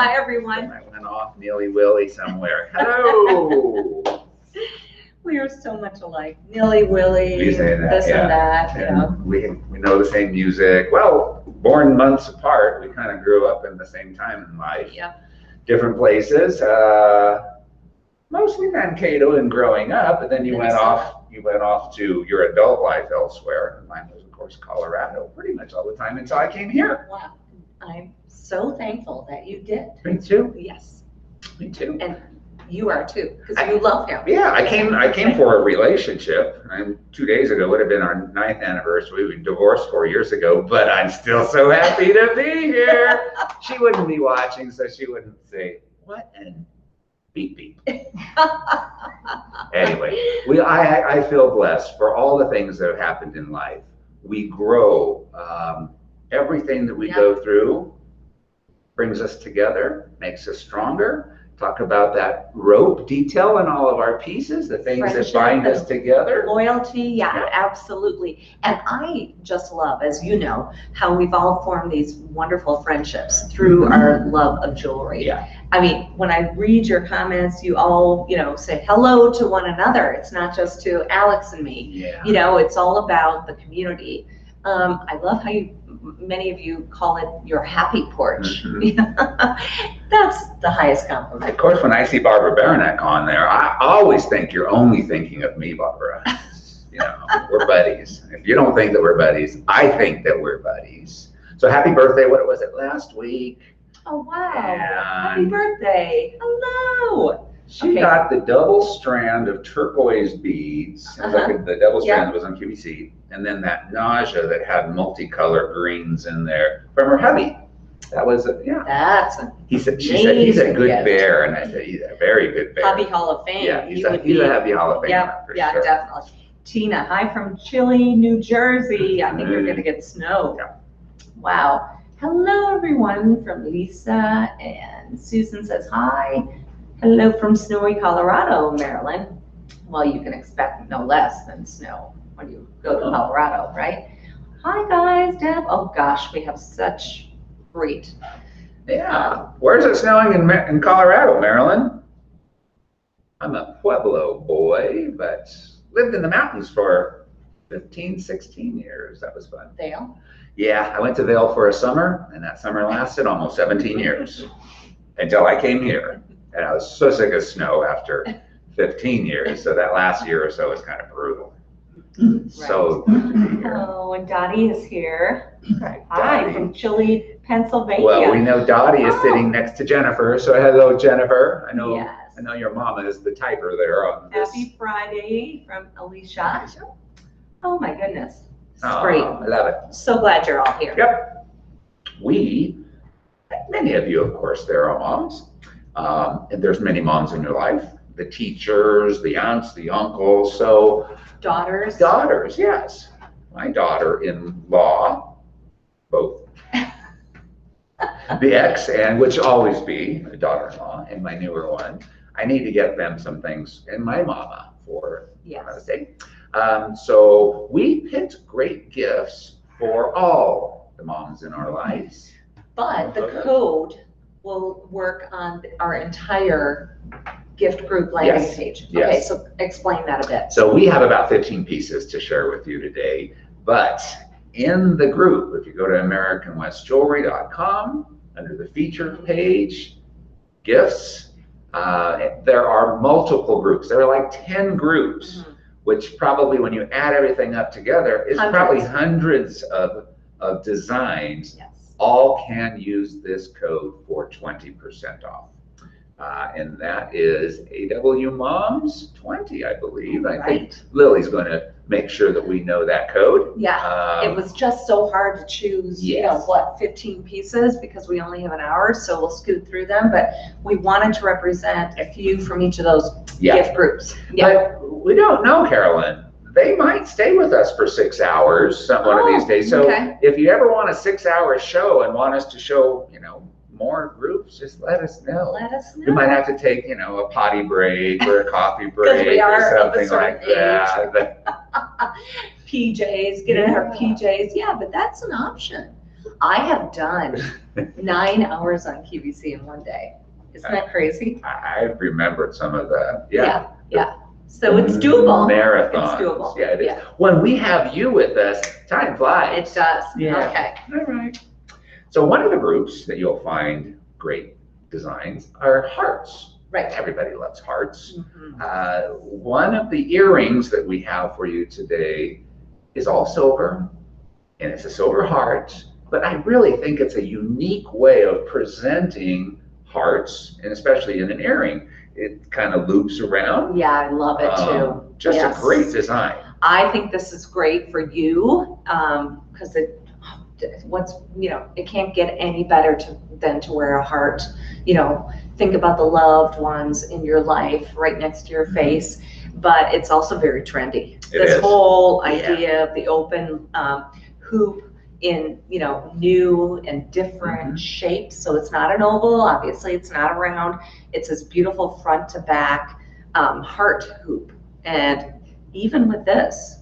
Hi, everyone. I went off nilly-willy somewhere. Hello. We are so much alike. Nilly-willy, We say that, this yeah. and that, you And know. we know the same music. Well, born months apart, we kind of grew up in the same time in life. Yeah. Different places. Mostly Mankato and growing up, and then you went off to your adult life elsewhere. And mine was, of course, Colorado pretty much all the time until I came here. Wow. I'm so thankful that you did. Me too. Yes. Me too. And you are too, because you love him. Yeah, I came for a relationship. And 2 days ago would have been our 9th anniversary. We divorced 4 years ago, but I'm still so happy to be here. She wouldn't be watching, so she wouldn't say, what an beep beep. Anyway, I feel blessed for all the things that have happened in life. We grow. Everything that we go through brings us together, makes us stronger. Talk about that rope detail in all of our pieces, the things that bind us together. Loyalty, yeah, absolutely. And I just love, as you know, how we've all formed these wonderful friendships through our love of jewelry. Yeah. I mean, when I read your comments, you all, say hello to one another. It's not just to Alex and me. Yeah. It's all about the community. I love how many of you call it your happy porch. That's the highest compliment. Of course, when I see Barbara Baranek on there, I always think you're only thinking of me, Barbara. We're buddies. If you don't think that we're buddies, I think that we're buddies. So happy birthday, what was it, last week? Oh, wow. And happy birthday. Hello. She got the double strand of turquoise beads. The double strand was on QVC. And then that nausea that had multicolored greens in there from her hubby. That was she said he's a good bear, and I said he's a very good bear. Hubby Hall of Fame. Yeah, he's a Hubby Hall of Fame. Yeah, definitely. Tina, hi from Chile, New Jersey. I think you're gonna get snow. Yeah. Wow. Hello everyone from Lisa, and Susan says hi. Hello from snowy Colorado, Maryland. Well, you can expect no less than snow when you go to Colorado, right? Hi guys, Deb. Oh gosh, we have such great. Yeah. Where's it snowing in Colorado, Maryland? I'm a Pueblo boy, but lived in the mountains for 15, 16 years. That was fun. Vail? Yeah, I went to Vail for a summer, and that summer lasted almost 17 years until I came here. And I was so sick of snow after 15 years, so that last year or so was kind of brutal. Right. So good to be here. Oh, and Dottie is here. Hi, Hi, from Chile, Pennsylvania. Well, we know Dottie is sitting next to Jennifer, so hello, Jennifer. I know your mama is the typer there on this. Happy Friday from Alicia. Oh my goodness. This is Oh, great. I love it. So glad you're all here. Yep. Many of you, of course, there are moms. And there's many moms in your life. The teachers, the aunts, the uncles, so. Daughters. Daughters, yes. My daughter-in-law, both. The ex, and which always be a daughter-in-law, and my newer one. I need to get them some things, and my mama for Mother's Day. So we picked great gifts for all the moms in our lives. But the code will work on our entire gift group landing page. Okay, so explain that a bit. So we have about 15 pieces to share with you today, but in the group, if you go to AmericanWestJewelry.com, under the feature page, gifts, there are multiple groups. There are like 10 groups, which probably when you add everything up together, is probably hundreds of designs. All can use this code for 20% off. And that is AW Moms 20, I believe. I think Lily's going to make sure that we know that code. Yeah, it was just so hard to choose, 15 pieces because we only have an hour, so we'll scoot through them. But we wanted to represent a few from each of those gift groups. But we don't know, Carolyn. They might stay with us for 6 hours one of these days. So if you ever want a 6-hour show and want us to show, more groups, just let us know. Let us know. We might have to take, a potty break or a coffee break or something like that. PJs, get in our PJs. Yeah, but that's an option. I have done 9 hours on QVC in one day. Isn't that crazy? I remembered some of that. Yeah. Yeah. So it's doable. Marathons. It's doable. Yeah, it is. When we have you with us, time flies. It does. Yeah. Okay. All right. So one of the groups that you'll find great designs are hearts. Right. Everybody loves hearts. Mhm. One of the earrings that we have for you today is all silver, and it's a silver heart. But I really think it's a unique way of presenting hearts, and especially in an earring. It kind of loops around. Yeah, I love it too. Just Yes. a great design. I think this is great for you because it can't get any better than to wear a heart. Think about the loved ones in your life right next to your face, but it's also very trendy. This whole idea of the open hoop in new and different shapes. So it's not an oval, obviously it's not a round. It's this beautiful front to back heart hoop. And even with this,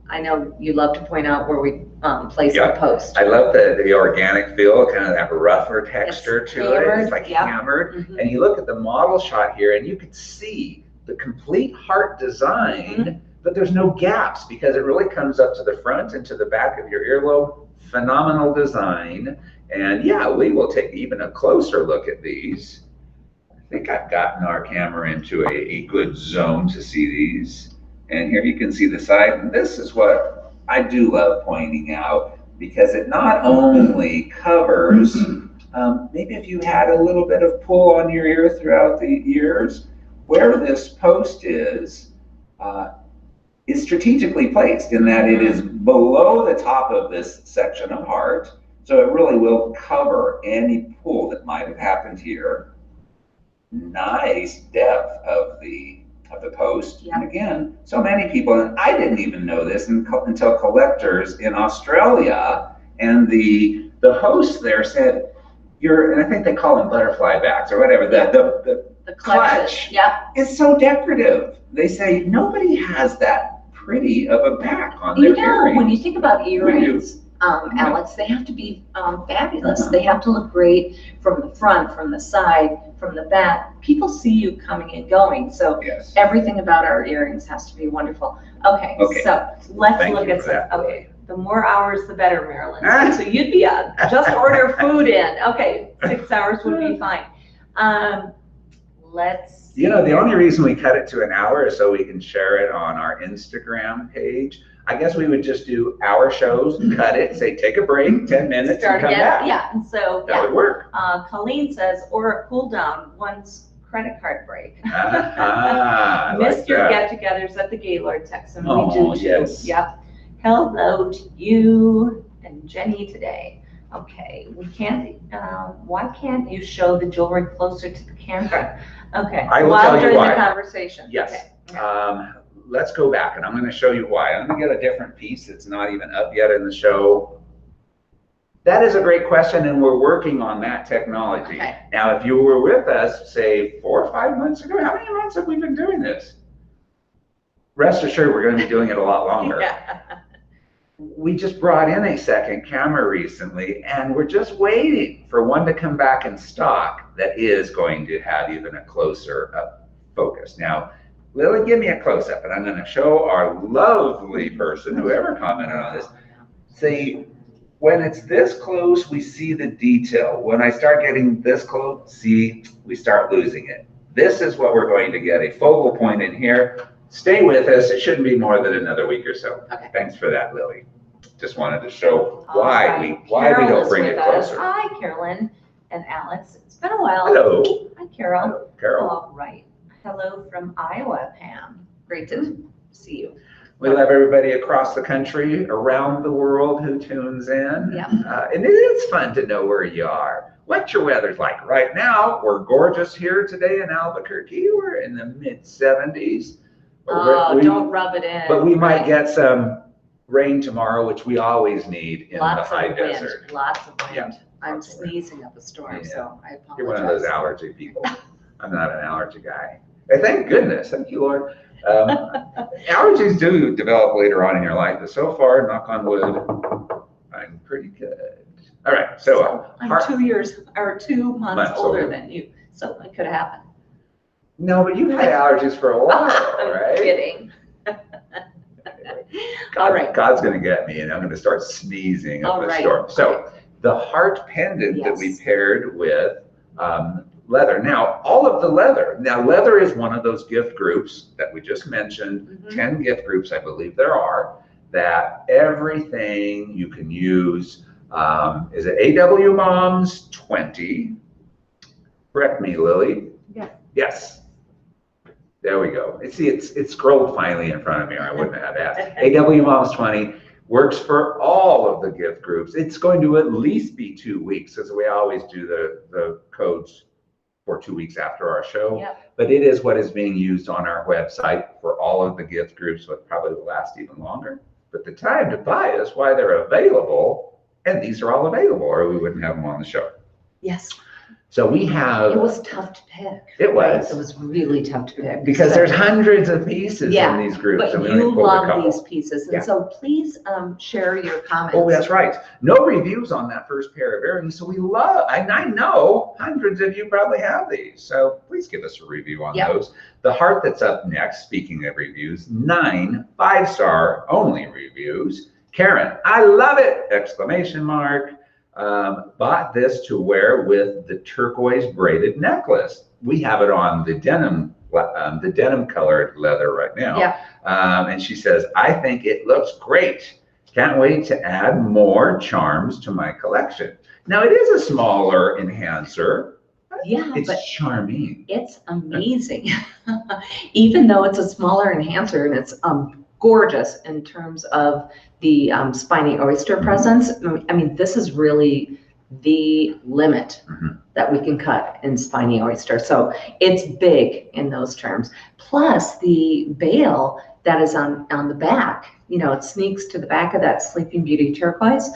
I know you love to point out where we place the post. I love the organic feel, kind of that rougher texture to it. It's like hammered. And you look at the model shot here and you can see the complete heart design, but there's no gaps because it really comes up to the front and to the back of your earlobe. Phenomenal design. And yeah, we will take even a closer look at these. I think I've gotten our camera into a good zone to see these. And here you can see the side. And this is what I do love pointing out because it not only covers, maybe if you had a little bit of pull on your ear throughout the ears, where this post is strategically placed in that it is below the top of this section of heart. So it really will cover any pull that might have happened here. Nice depth of the post. And again, so many people, and I didn't even know this until collectors in Australia, and the host there said, and I think they call them butterfly backs or whatever, the clutch is so decorative. They say nobody has that pretty of a back on their earrings. When you think about earrings, Alex, they have to be fabulous. They have to look great from the front, from the side, from the back. People see you coming and going, so everything about our earrings has to be wonderful. Okay. So let's look at some. Okay, the more hours, the better, Marilyn. So you'd be just order food in. Okay, 6 hours would be fine. Let's see. The only reason we cut it to an hour is so we can share it on our Instagram page. I guess we would just do our shows, cut it, say take a break, 10 minutes, and come back. Yeah, and so that would work. Colleen says, or a cool down once credit card break. Missed your get-togethers at the Gaylord Texan. We do too. Yes. Yep. Hello to you and Jenny today. Okay, we can't. Why can't you show the jewelry closer to the camera? Okay. I will tell you why. The conversation. Yes. Okay. Let's go back, and I'm going to show you why. I'm going to get a different piece that's not even up yet in the show. That is a great question, and we're working on that technology. Okay. Now, if you were with us, say 4 or 5 months ago, how many months have we been doing this? Rest assured, we're going to be doing it a lot longer. We just brought in a second camera recently, and we're just waiting for one to come back in stock that is going to have even a closer up focus. Now, Lily, give me a close-up, and I'm going to show our lovely person, whoever commented on this, see, when it's this close, we see the detail. When I start getting this close, see, we start losing it. This is what we're going to get, a focal point in here. Stay with us. It shouldn't be more than another week or so. Okay. Thanks for that, Lily. Just wanted to show why we don't bring it closer. Hi, Carolyn and Alex. It's been a while. Hello. Hi, Carol. Hello, Carol. All right. Hello from Iowa, Pam. Great to see you. We love everybody across the country, around the world who tunes in. Yep. And it is fun to know where you are, what your weather's like. Right now, we're gorgeous here today in Albuquerque. We're in the mid-70s. Don't rub it in. But we might get some rain tomorrow, which we always need in the high desert. Lots of wind. Yeah, I'm sneezing up a storm, so I apologize. You're one of those allergy people. I'm not an allergy guy. Hey, thank goodness. Thank you, Lord. Allergies do develop later on in your life, but so far, knock on wood, I'm pretty good. All right, so I'm 2 years or 2 months older than you, so it could happen. No, but you've had allergies for a while, right? I'm kidding. All right. God's going to get me, and I'm going to start sneezing up a storm. So the heart pendant that we paired with leather. Now, all of the leather. Now, leather is one of those gift groups that we just mentioned. 10 gift groups, I believe there are, that everything you can use. Is it AW Moms 20? Correct me, Lily. Yeah. Yes. There we go. See, it's scrolled finally in front of me, or I wouldn't have asked. AW Moms 20 works for all of the gift groups. It's going to at least be 2 weeks, because we always do the codes for 2 weeks after our show. Yep. But it is what is being used on our website for all of the gift groups, so it probably will last even longer. But the time to buy is why they're available, and these are all available, or we wouldn't have them on the show. Yes. So we have. It was tough to pick. It was. It was really tough to pick. Because there's hundreds of pieces in these groups. But you love these pieces. And so please share your comments. Oh, that's right. No reviews on that first pair of earrings. So we love, and I know hundreds of you probably have these. So please give us a review on those. The heart that's up next, speaking of reviews, 9 5-star only reviews. Karen, I love it! Exclamation mark. Bought this to wear with the turquoise braided necklace. We have it on the denim colored leather right now. Yeah. And she says, I think it looks great. Can't wait to add more charms to my collection. Now it is a smaller enhancer. Yeah, it's charming. It's amazing. Even though it's a smaller enhancer, and it's gorgeous in terms of the spiny oyster presence. I mean, this is really the limit that we can cut in spiny oyster. So it's big in those terms. Plus the bail that is on the back, you know, it sneaks to the back of that Sleeping Beauty turquoise.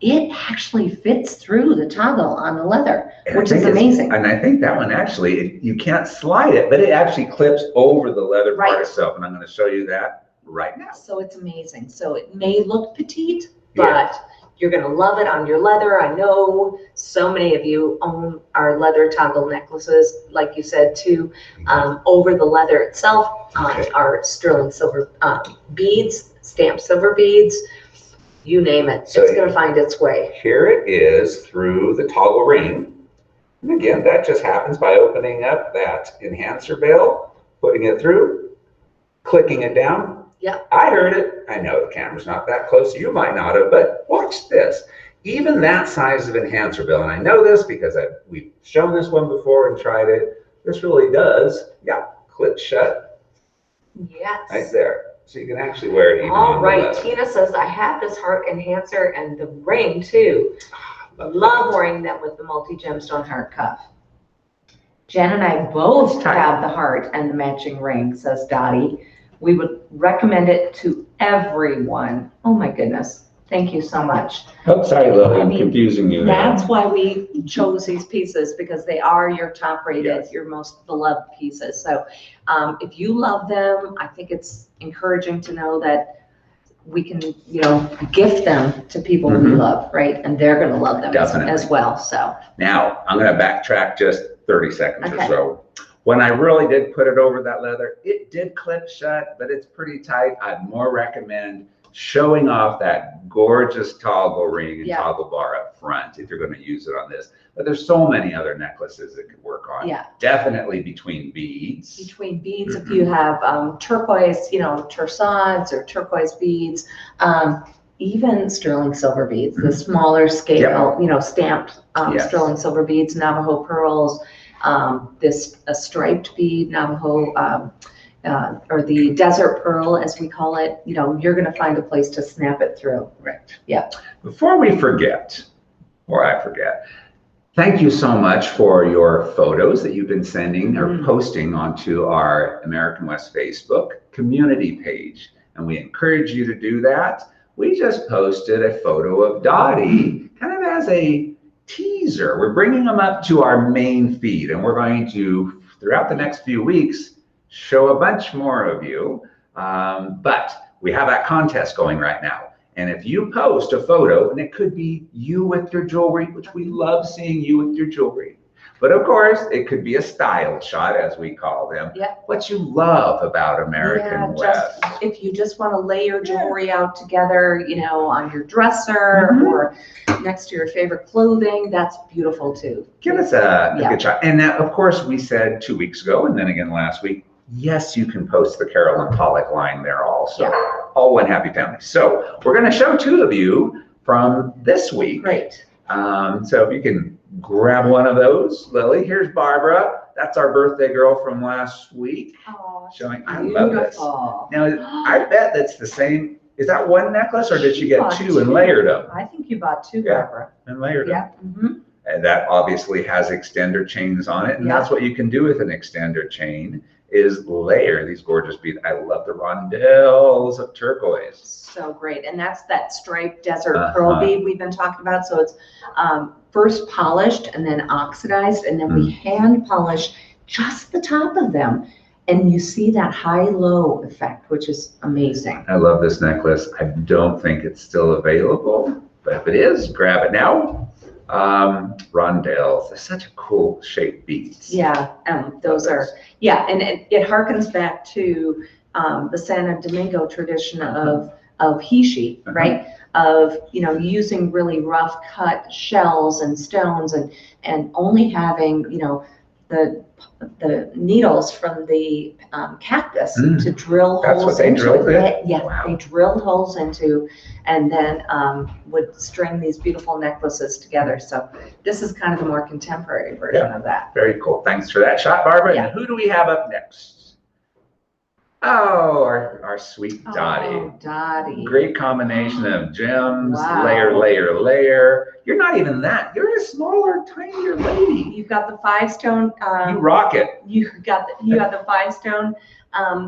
It actually fits through the toggle on the leather, which is amazing. And I think that one actually, you can't slide it, but it actually clips over the leather part itself. And I'm going to show you that right now. So it's amazing. So it may look petite, but you're going to love it on your leather. I know so many of you own our leather toggle necklaces, like you said, too, over the leather itself, our sterling silver beads, stamped silver beads, you name it. So it's going to find its way. Here it is through the toggle ring. And again, that just happens by opening up that enhancer bail, putting it through, clicking it down. Yeah. I heard it. I know the camera's not that close. You might not have, but watch this. Even that size of enhancer bail, and I know this because we've shown this one before and tried it. This really does, clip shut. Yes. Right there. So you can actually wear it even on the leather. Tina says, I have this heart enhancer and the ring too. Love wearing them with the multi-gemstone heart cuff. Jen and I both have the heart and the matching ring, says Dottie. We would recommend it to everyone. Oh my goodness. Thank you so much. Oh, sorry, Lily, I'm confusing you. That's why we chose these pieces, because they are your top rated, your most beloved pieces. So if you love them, I think it's encouraging to know that we can, you know, gift them to people we love, right? And they're going to love them as well. So now I'm going to backtrack just 30 seconds or so. When I really did put it over that leather, it did clip shut, but it's pretty tight. I'd more recommend showing off that gorgeous toggle ring and toggle bar up front if you're going to use it on this. But there's so many other necklaces it could work on. Yeah. Definitely between beads. Between beads, if you have turquoise, you know, torsades or turquoise beads, even sterling silver beads, the smaller scale, you know, stamped sterling silver beads, Navajo pearls, this striped bead, Navajo, or the desert pearl, as we call it, you know, you're going to find a place to snap it through. Right. Yeah. Before we forget, or I forget, thank you so much for your photos that you've been sending or posting onto our American West Facebook community page. And we encourage you to do that. We just posted a photo of Dottie kind of as a teaser. We're bringing them up to our main feed, and we're going to, throughout the next few weeks, show a bunch more of you. But we have that contest going right now. And if you post a photo, and it could be you with your jewelry, which we love seeing you with your jewelry. But of course, it could be a style shot, as we call them. Yeah. What you love about American West. If you just want to lay your jewelry out together, you know, on your dresser or next to your favorite clothing, that's beautiful too. Give us a good shot. And now, of course, we said 2 weeks ago, and then again last week, yes, you can post the Carolyn Pollock line there also. All one happy family. So we're going to show 2 of you from this week. Great. So if you can grab one of those, Lily. Here's Barbara. That's our birthday girl from last week. Oh, showing. I love this. beautiful. Now, I bet that's the same. Is that one necklace, or did she get bought 2 and layered them? I think you bought 2, Yeah. Barbara. And layered them. Yeah. And that obviously has extender chains on it. And that's what you can do with an extender chain, is layer these gorgeous beads. I love the rondelles of turquoise. So great. And that's that striped desert pearl bead we've been talking about. So it's first polished and then oxidized, and then we hand polish just the top of them. And you see that high-low effect, which is amazing. I love this necklace. I don't think it's still available, but if it is, grab it now. Rondelles, they're such a cool shaped beads. Yeah, those are, and it harkens back to the Santo Domingo tradition of Hishi, right? Of, you know, using really rough cut shells and stones and only having, you know, the needles from the cactus to drill holes into it. They drilled holes into, and then would string these beautiful necklaces together. So this is kind of the more contemporary version of that. Very cool. Thanks for that shot, Barbara. And who do we have up next? Oh, our sweet Dottie. Oh, Dottie. Great combination of gems, layer, layer, layer. You're not even that. You're a smaller, tinier lady. You've got the 5-stone. You rock it. You have the 5-stone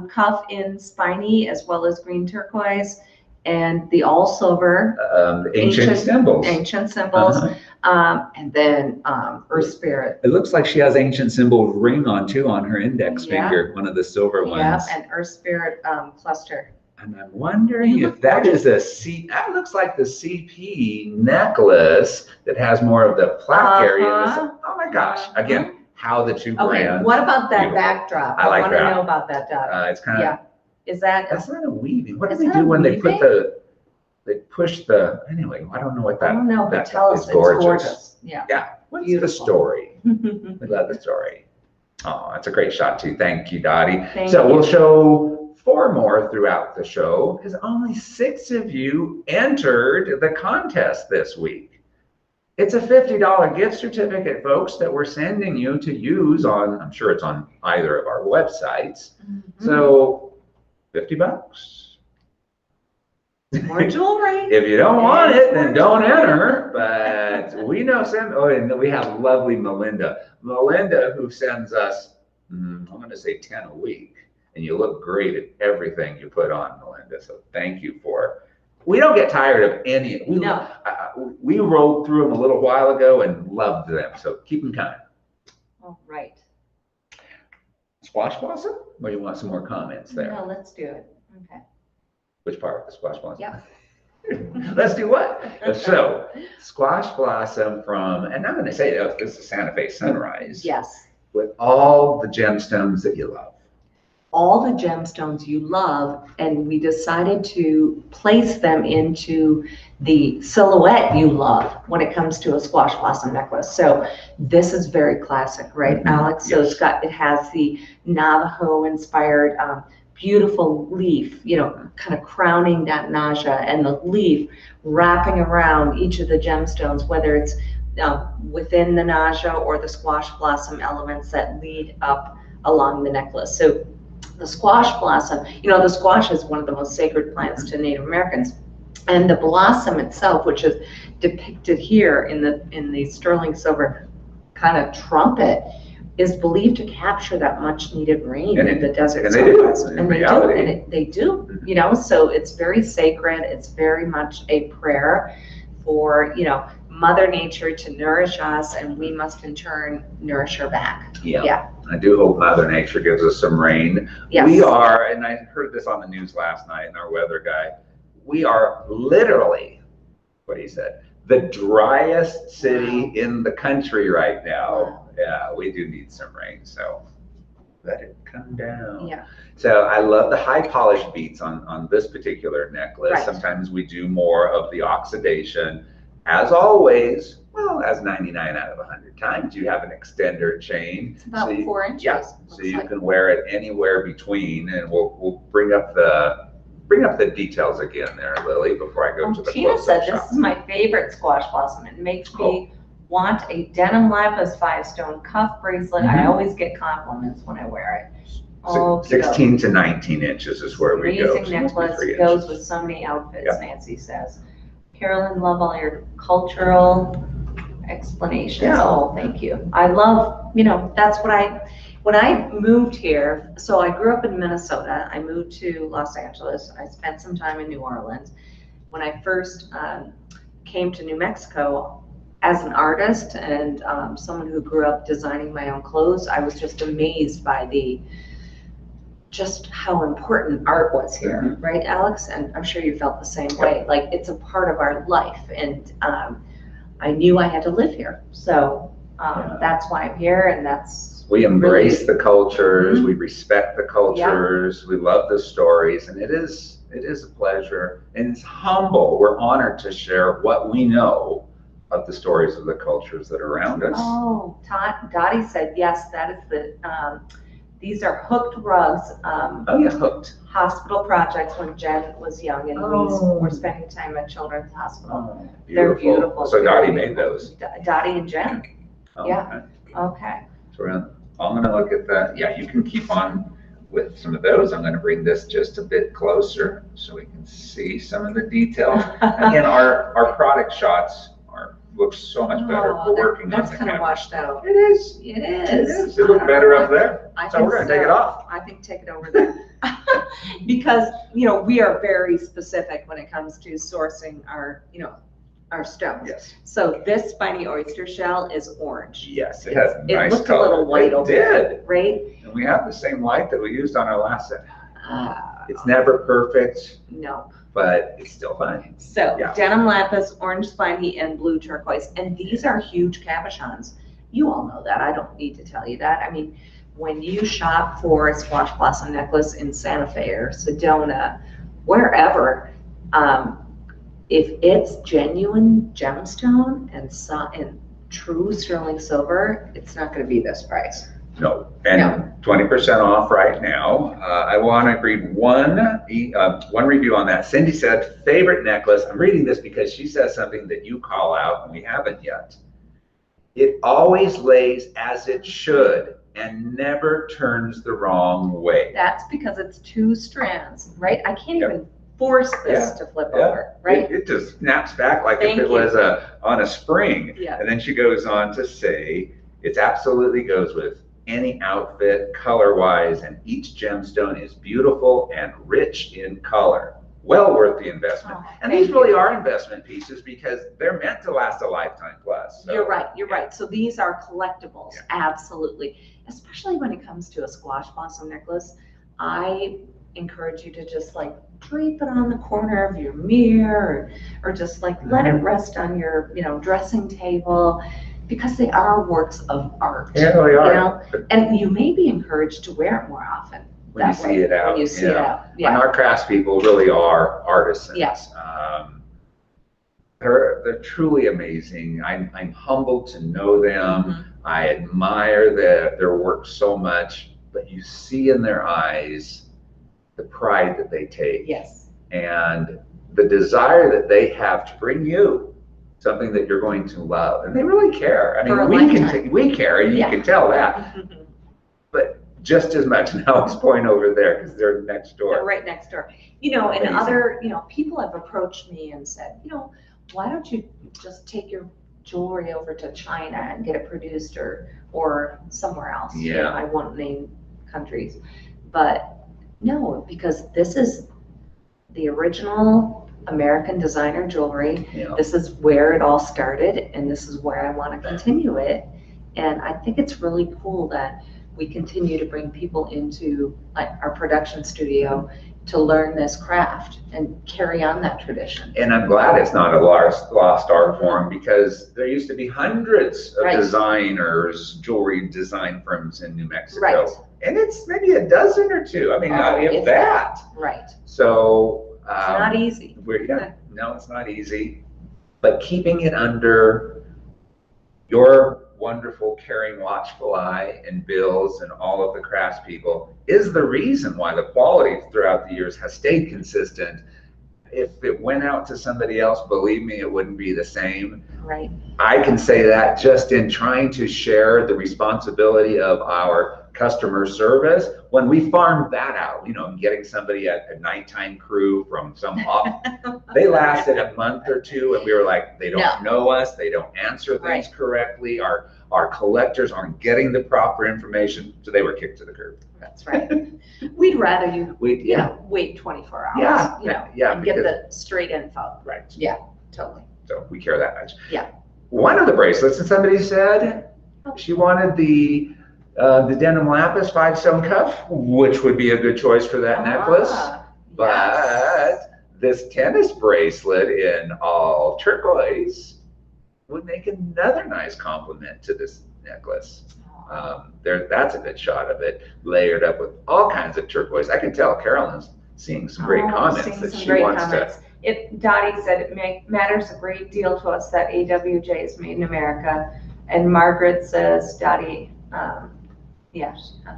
cuff in spiny as well as green turquoise, and the all silver. Ancient symbols. Ancient symbols. And then Earth Spirit. It looks like she has ancient symbol ring on too on her index finger, one of the silver ones. Yeah, and Earth Spirit cluster. And I'm wondering if that is that looks like the CP necklace that has more of the plaque area. Oh my gosh. Again, how the 2 brands. Okay, what about that backdrop? I like want that. to know about that, Dottie. It's kind of, is that? That's not a weaving. What do they do when they put they push anyway, I don't know what that. I don't know, but tell us, it's gorgeous. Yeah. What's the story? We love the story. Oh, that's a great shot too. Thank you, Dottie. We'll show 4 more throughout the show, because only 6 of you entered the contest this week. It's a $50 gift certificate, folks, that we're sending you to use on, I'm sure it's on either of our websites. So $50. More jewelry. If you don't want it, then don't enter. But we know and we have lovely Melinda. Melinda, who sends us, I'm going to say 10 a week. And you look great at everything you put on, Melinda. So thank you we don't get tired of any. We rolled through them a little while ago and loved them. So keep them coming. All right. Squash Blossom? Or you want some more comments there? No, let's do it. Okay. Which part? The Squash Blossom? Yeah. Let's do what? So, Squash Blossom from, and I'm going to say this is Santa Fe Sunrise. Yes. With all the gemstones that you love. All the gemstones you love, and we decided to place them into the silhouette you love when it comes to a squash blossom necklace. So this is very classic, right, Alex? So it has the Navajo inspired beautiful leaf, you know, kind of crowning that naja, and the leaf wrapping around each of the gemstones, whether it's within the naja or the squash blossom elements that lead up along the necklace. So the squash blossom, you know, the squash is one of the most sacred plants to Native Americans. And the blossom itself, which is depicted here in the sterling silver kind of trumpet, is believed to capture that much needed rain in the desert. And they do, you know, so it's very sacred. It's very much a prayer for, you know, Mother Nature to nourish us, and we must in turn nourish her back. Yeah. I do hope Mother Nature gives us some rain. Yes. We are, and I heard this on the news last night, and our weather guy, we are literally, what he said, the driest city in the country right now. Yeah, we do need some rain, so let it come down. Yeah. So I love the high polish beads on this particular necklace. Right. Sometimes we do more of the oxidation. As always, well, as 99 out of 100 times, you have an extender chain. It's about 4 inches. Yeah, so you can wear it anywhere between, and we'll bring up the details again there, Lily, before I go to the Tina close-up said shot. this is my favorite squash blossom. It makes me want a denim lapis 5-stone cuff bracelet. I always get compliments when I wear it. Oh, 16 to 19 inches is where we go. Amazing necklace, goes with so many outfits, Nancy says. Carolyn, love all your cultural explanations. Yeah. Oh, thank you. I love, that's when I moved here, so I grew up in Minnesota. I moved to Los Angeles. I spent some time in New Orleans. When I first came to New Mexico, as an artist and someone who grew up designing my own clothes, I was just amazed by just how important art was here, right, Alex? And I'm sure you felt the same way. Like, it's a part of our life, and I knew I had to live here, so that's why I'm here, and we embrace the cultures, we respect the cultures, we love the stories, and it is a pleasure, and it's humble. We're honored to share what we know of the stories of the cultures that are around us. Oh, Dottie said, yes, that is these are hooked rugs. Hooked. Hospital projects when Jen was young, and we were spending time at Children's Hospital. Beautiful. They're beautiful. So Dottie made those. Dottie and Jen. Yeah. Okay. So I'm going to look at that. Yeah, you can keep on with some of those. I'm going to bring this just a bit closer so we can see some of the details. Again, our product shots look so much better. We're working on that's kind of washed out. It is. It is. It looks better up there. So we're going to take it off. I think take it over there. Because, we are very specific when it comes to sourcing our stones. Yes. So this spiny oyster shell is orange. Yes, it has a nice looked color. A little white over there, right? And we have the same light that we used on our last set. It's never perfect. No. But it's still fine. So denim lapis, orange spiny, and blue turquoise. And these are huge cabochons. You all know that. I don't need to tell you that. I mean, when you shop for a squash blossom necklace in Santa Fe or Sedona, wherever, if it's genuine gemstone and true sterling silver, it's not going to be this price. No, and 20% off right now. I want to read one review on that. Cindy said, favorite necklace. I'm reading this because she says something that you call out and we haven't yet. It always lays as it should and never turns the wrong way. That's because it's 2 strands, right? I can't even force this to flip over, right? It just snaps back like if it was on a spring. Yeah. And then she goes on to say, it absolutely goes with any outfit color-wise, and each gemstone is beautiful and rich in color. Well worth the investment. And these really are investment pieces because they're meant to last a lifetime plus. So, you're right. So these are collectibles, absolutely. Especially when it comes to a squash blossom necklace. I encourage you to just drape it on the corner of your mirror or just let it rest on your, dressing table. Because they are works of art. Yeah, they are. And you may be encouraged to wear it more often. When you see it out. When you see it out. Yeah. And our craftspeople really are artisans. Yes. They're truly amazing. I'm humbled to know them. I admire their work so much, but you see in their eyes the pride that they take. Yes. And the desire that they have to bring you something that you're going to love, and they really care. I mean, we care, and you can tell that. But just as much now it's point over there because they're next door. They're right next door. And other, people have approached me and said, why don't you just take your jewelry over to China and get it produced or somewhere else? Yeah. I won't name countries, but no, because this is the original American designer jewelry. This is where it all started, and this is where I want to continue it. And I think it's really cool that we continue to bring people into like our production studio to learn this craft and carry on that tradition. And I'm glad it's not a lost art form, because there used to be hundreds of Right. designers, jewelry design firms in New Mexico. Right. And it's maybe a dozen or two. I mean, if if that. Right. So. It's not easy. No, it's not easy. But keeping it under your wonderful, caring, watchful eye and Bill's and all of the craftspeople is the reason why the quality throughout the years has stayed consistent. If it went out to somebody else, believe me, it wouldn't be the same. Right. I can say that just in trying to share the responsibility of our customer service. When we farmed that out, getting somebody at a nighttime crew from some off, they lasted a month or two, and we were like, they don't know us, they don't answer things correctly, our collectors aren't getting the proper information, so they were kicked to the curb. That's right. We'd rather you wait 24 hours, and get the straight info. Right. Yeah, totally. So we care that much. Yeah. One of the bracelets, and somebody said she wanted the denim lapis 5-stone cuff, which would be a good choice for that necklace. But this tennis bracelet in all turquoise would make another nice complement to this necklace. That's a good shot of it, layered up with all kinds of turquoise. I can tell Carolyn's seeing some great comments that she wants to. Dottie said it matters a great deal to us that AWJ is made in America. And Margaret says, Dottie,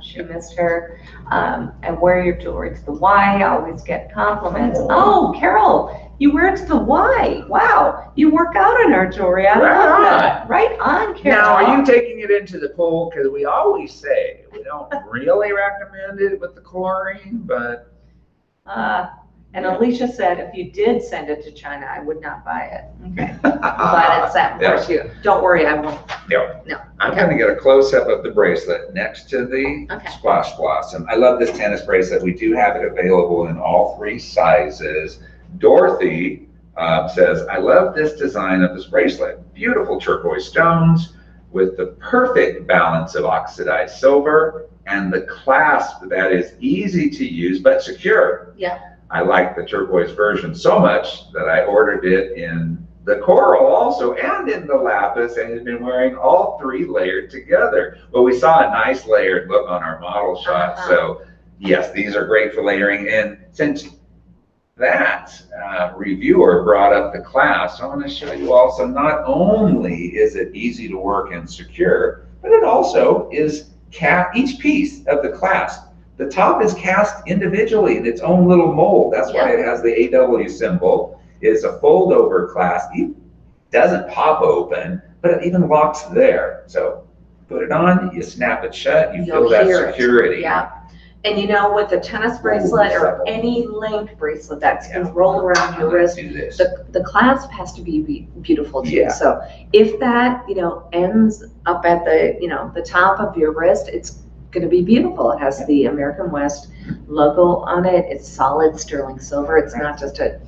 she missed her. And wear your jewelry to the Y, always get compliments. Oh, Carol, you wear it to the Y. Wow, you work out in our jewelry. I love that. Right on, Carol. Now, are you taking it into the pool? Because we always say we don't really recommend it with the chlorine, but. And Alicia said, if you did send it to China, I would not buy it. Okay. But it's that for you. Don't worry, I won't. No. I'm going to get a close-up of the bracelet next to the Squash Blossom. I love this tennis bracelet. We do have it available in all 3 sizes. Dorothy says, I love this design of this bracelet. Beautiful turquoise stones with the perfect balance of oxidized silver and the clasp that is easy to use but secure. Yeah. I like the turquoise version so much that I ordered it in the coral also and in the lapis, and have been wearing all 3 layered together. Well, we saw a nice layered look on our model shot. So yes, these are great for layering. And since that reviewer brought up the clasp, I want to show you also, not only is it easy to work and secure, but it also is each piece of the clasp. The top is cast individually in its own little mold. That's why it has the AW symbol. It's a fold over clasp. It doesn't pop open, but it even locks there. So put it on, you snap it shut, you feel that security. Yeah. And with the tennis bracelet or any link bracelet that's going to roll around your wrist, the clasp has to be beautiful too. Yeah. So if that, ends up at the top of your wrist, it's going to be beautiful. It has the American West logo on it. It's solid sterling silver. It's not just a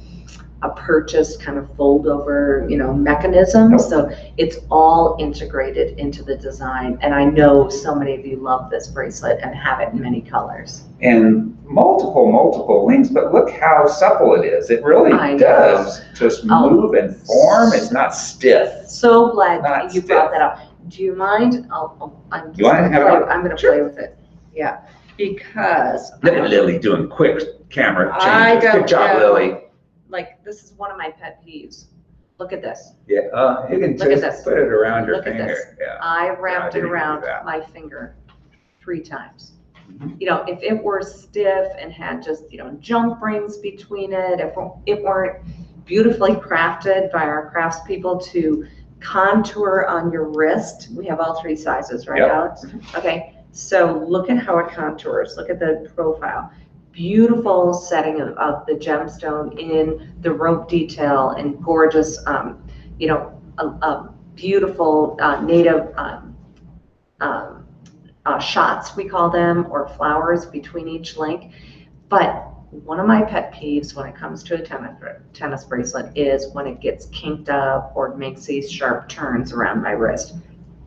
purchased kind of fold over, mechanism. So it's all integrated into the design. And I know so many of you love this bracelet and have it in many colors. And multiple links, but look how supple it is. It really does just move and form. It's not stiff. So glad you brought that up. Do you mind? I'm going to play with it. Yeah, because look at Lily doing quick camera changes. Good job, Lily. Like, this is one of my pet peeves. Look at this. Yeah, you can just put it around your finger. Yeah. I wrapped it around my finger 3 times. If it were stiff and had just jump rings between it, if it weren't beautifully crafted by our craftspeople to contour on your wrist. We have all 3 sizes, right, Alex? Okay, so look at how it contours. Look at the profile. Beautiful setting of the gemstone in the rope detail and gorgeous, beautiful native shots, we call them, or flowers between each link. But one of my pet peeves when it comes to a tennis bracelet is when it gets kinked up or makes these sharp turns around my wrist.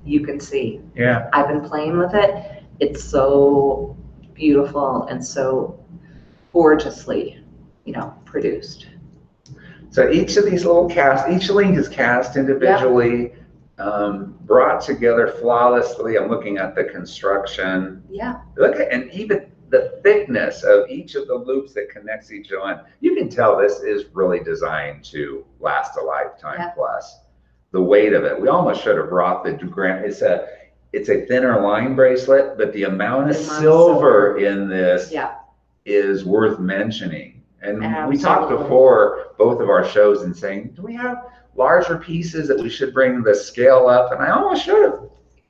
You can see. Yeah. I've been playing with it. it's so beautiful and so gorgeously, produced. So each of these little each link is cast individually, brought together flawlessly. I'm looking at the construction. Yeah. Look at, and even the thickness of each of the loops that connects each one. You can tell this is really designed to last a lifetime plus. The weight of it. We almost should have brought the Dugram. It's a thinner line bracelet, but the amount of silver in this is worth mentioning. And we talked before both of our shows and saying, do we have larger pieces that we should bring the scale up? And I almost should have.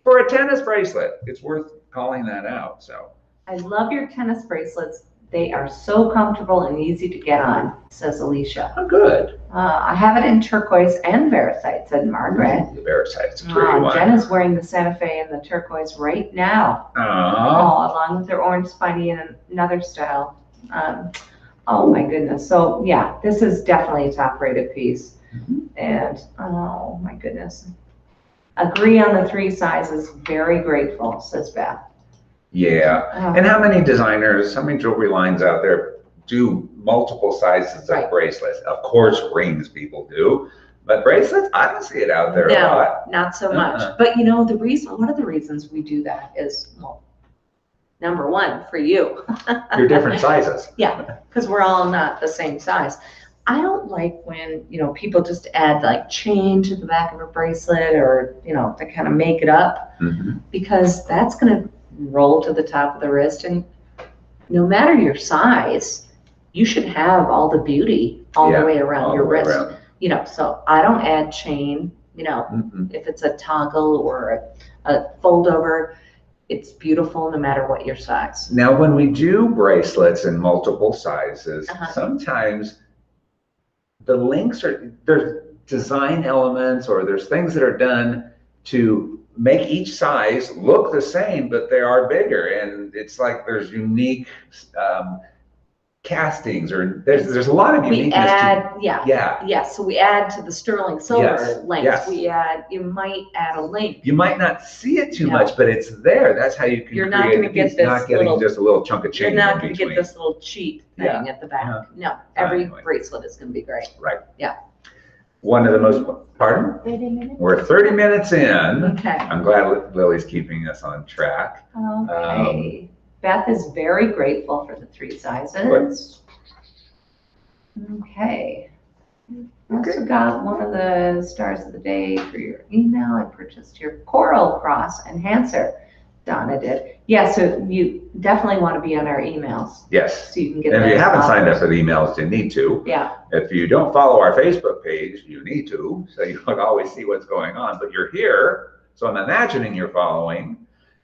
For a tennis bracelet, it's worth calling that out. So I love your tennis bracelets. They are so comfortable and easy to get on, says Alicia. Oh, good. I have it in turquoise and Varisite, said Margaret. The Varisite's a pretty one. Jen is wearing the Santa Fe and the turquoise right now. Along with their orange spiny and another style. Oh my goodness. So yeah, this is definitely a top rated piece. And oh my goodness. Agree on the 3 sizes. Very grateful, says Beth. Yeah. And how many designers, how many jewelry lines out there do multiple sizes of bracelets? Of course, rings people do, but bracelets, I don't see it out there a lot. Not so much. But one of the reasons we do that is, well, number one, for you. You're different sizes. Yeah, because we're all not the same size. I don't like when, people just add like chain to the back of a bracelet or, to kind of make it up, because that's going to roll to the top of the wrist. And no matter your size, you should have all the beauty all the way around your wrist. So I don't add chain, if it's a toggle or a fold over, it's beautiful no matter what your size. Now, when we do bracelets in multiple sizes, sometimes the links there's design elements or there's things that are done to make each size look the same, but they are bigger. And it's like there's unique castings, or there's a lot of uniqueness. We add, so we add to the sterling silver links. You might add a link. You might not see it too much, but it's there. That's how you can You're not going to get this not getting just a little chunk of chain. You're not going to get this little cheat thing at the back. No, every bracelet is going to be great. Right. Yeah. One of the most, pardon? 30 minutes. We're 30 minutes in. Okay. I'm glad Lily's keeping us on track. Okay. Beth is very grateful for the 3 sizes. Okay. I also got one of the stars of the day for your email. I purchased your coral cross enhancer. Donna did. Yeah, so you definitely want to be on our emails. Yes. So you can get and if you haven't signed up for the emails, you need to. Yeah. If you don't follow our Facebook page, you need to, so you can always see what's going on. But you're here, so I'm imagining you're following.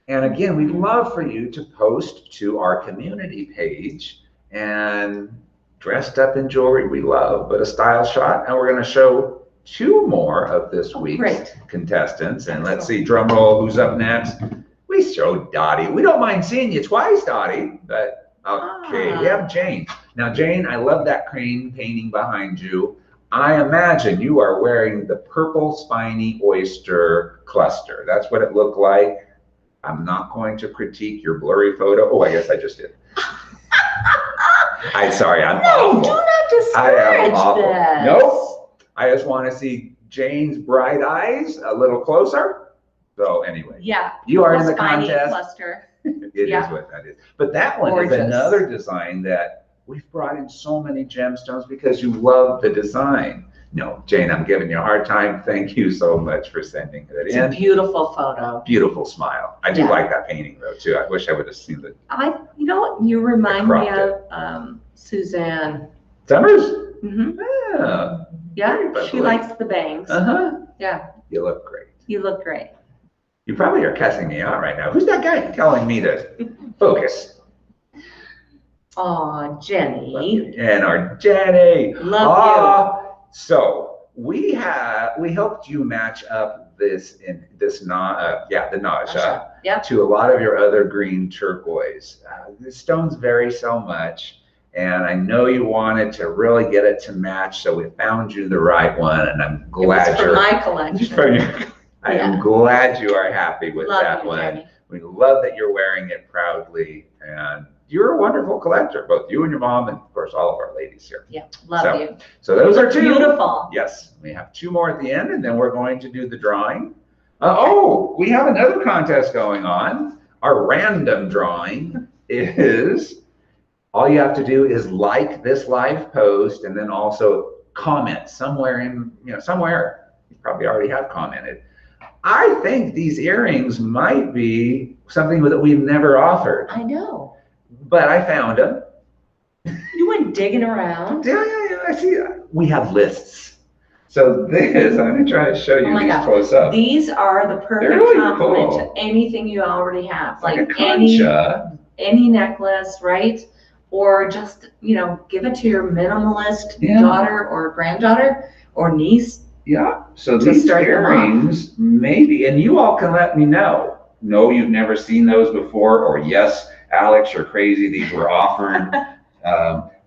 And again, we'd love for you to post to our community page and dressed up in jewelry we love, but a style shot. And we're going to show 2 more of this week's contestants. And let's see, drum roll, who's up next? We showed Dottie. We don't mind seeing you twice, Dottie, but okay, we have Jane. Now, Jane, I love that crane painting behind you. I imagine you are wearing the purple spiny oyster cluster. That's what it looked like. I'm not going to critique your blurry photo. Oh, I guess I just did. I'm sorry, I'm awful. No, do not discourage this. Nope. I just want to see Jane's bright eyes a little closer. So anyway, you are in the contest. Cluster. It is what that is. But that one is another design that we've brought in so many gemstones because you love the design. No, Jane, I'm giving you a hard time. Thank you so much for sending that in. It's a beautiful photo. Beautiful smile. I do like that painting though too. I wish I would have seen it. You know what? You remind me of Suzanne Summers. Mm-hmm. Yeah, she likes the bangs. Yeah. You look great. You look great. You probably are cussing me out right now. Who's that guy telling me to focus? Oh, Jenny. And our Jenny. Love you. So we helped you match up the Naja to a lot of your other green turquoise. The stones vary so much, and I know you wanted to really get it to match, so we found you the right one, and I'm glad you're my collection. I am glad you are happy with that one. Jenny. We love that you're wearing it proudly, and you're a wonderful collector, both you and your mom, and of course all of our ladies here. Yeah, love you. So those are 2. Beautiful. Yes, we have 2 more at the end, and then we're going to do the drawing. Oh, we have another contest going on. Our random drawing is, all you have to do is like this live post and then also comment somewhere in, somewhere. You probably already have commented. I think these earrings might be something that we've never offered. I know. But I found them. You went digging around. Yeah, I see. We have lists. So this, I'm going to try to show you these close up. These are the perfect really complement cool. to anything you already have. Like a any concha. necklace, right? Or just, give it to your minimalist daughter or granddaughter or niece. Yeah, so these earrings, maybe, and you all can let me know. No, you've never seen those before, or yes, Alex, you're crazy, these were offered.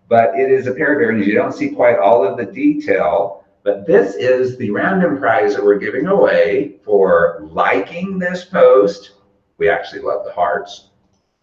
But it is a pair of earrings. You don't see quite all of the detail, but this is the random prize that we're giving away for liking this post. We actually love the hearts,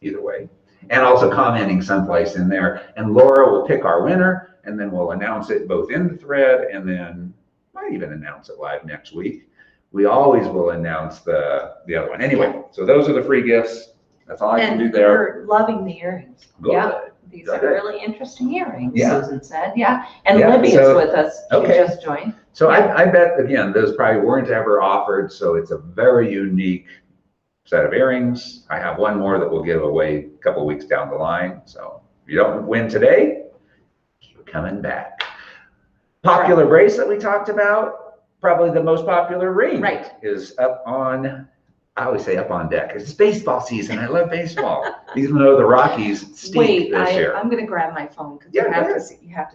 either way. And also commenting someplace in there. And Laura will pick our winner, and then we'll announce it both in the thread, and then might even announce it live next week. We always will announce the other one. Anyway, so those are the free gifts. That's all I can do there. You're loving the earrings. Good. Yeah, these are really interesting earrings, Yeah. Susan said. Yeah, and Libby is with us. She just joined. So I bet, again, those probably weren't ever offered, so it's a very unique set of earrings. I have one more that we'll give away a couple weeks down the line. So if you don't win today, keep coming back. Popular bracelet we talked about, probably the most popular ring is up on, I always say up on deck. It's baseball season. I love baseball. Even though the Rockies stink this year. I'm going to grab my phone because you have to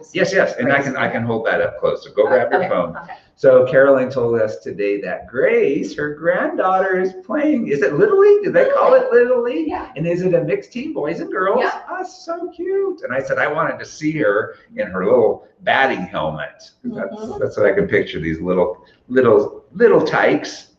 see. Yes, and I can hold that up close. So go grab your phone. Okay. So Carolyn told us today that Grace, her granddaughter, is playing. Is it Little League? Do they call it Little League? Yeah. And is it a mixed team, boys and girls? Yeah. Oh, so cute. And I said I wanted to see her in her little batting helmet. That's what I can picture. These little tykes.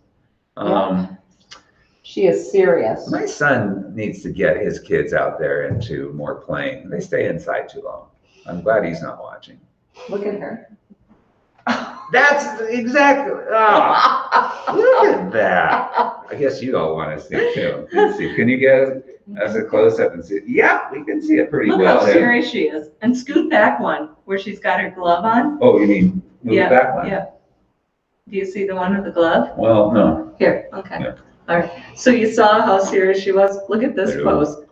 She is serious. My son needs to get his kids out there into more playing. They stay inside too long. I'm glad he's not watching. Look at her. That's exactly. Oh, look at that. I guess you all want to see it too. Let's see. Can you get us a close up and see? Yeah, we can see it pretty well. Look how serious she is. And scoot back one where she's got her glove on. Oh, you mean move back one? Yeah. Do you see the one with the glove? Well, no. Here. Okay. Yeah. All right. So you saw how serious she was. Look at this pose.